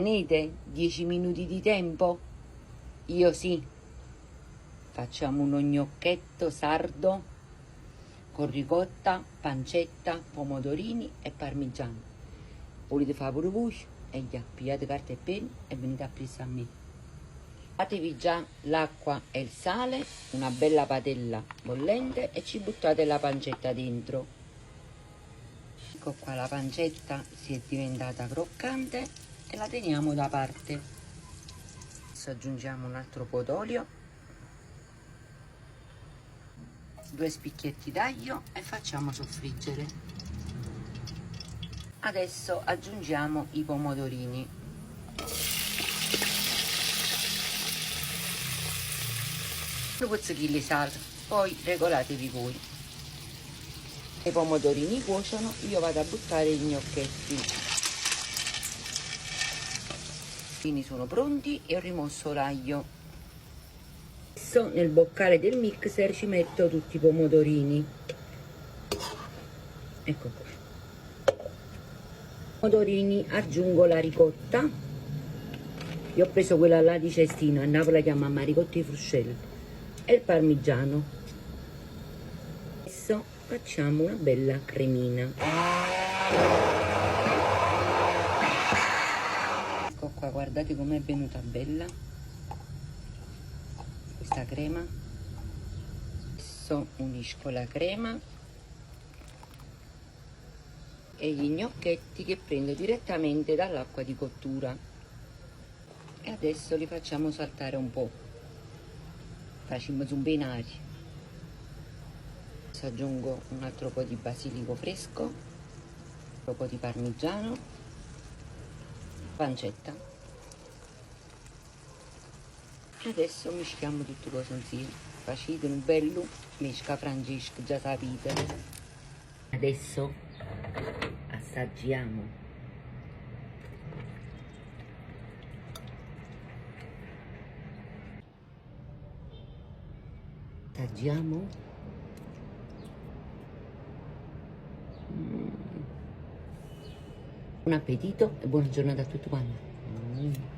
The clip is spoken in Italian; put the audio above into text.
Tenete 10 minuti di tempo? Io sì. Facciamo uno gnocchetto sardo con ricotta, pancetta, pomodorini e parmigiano. Volete fare pure voi? E già, pigliate carta e penna e venite a presa a me. Fatevi già l'acqua e il sale, una bella padella bollente e ci buttate la pancetta dentro. Ecco qua, la pancetta si è diventata croccante e la teniamo da parte. Adesso aggiungiamo un altro po' d'olio, 2 spicchietti d'aglio e facciamo soffriggere. Adesso aggiungiamo i pomodorini. Due puzzichi di sale, poi regolatevi voi. I pomodorini cuociono, io vado a buttare i gnocchetti. Quindi sono pronti e ho rimosso l'aglio. Adesso nel boccale del mixer ci metto tutti i pomodorini. Ecco qua. Pomodorini, aggiungo la ricotta. Io ho preso quella là di cestino, a Napoli la chiamano ricotta di Fruscelli, e il parmigiano. Adesso facciamo una bella cremina. Ecco qua, guardate com'è venuta bella questa crema. Adesso unisco la crema e gli gnocchetti che prendo direttamente dall'acqua di cottura e adesso li facciamo saltare un po'. Facciamo zumbinare. Adesso aggiungo un altro po' di basilico fresco, un po' di parmigiano, pancetta. Adesso mischiamo tutto cose insieme. Facete un bello mesca Francesco, già sapete. Adesso assaggiamo. Assaggiamo. Buon appetito e buona giornata a tutti quanti.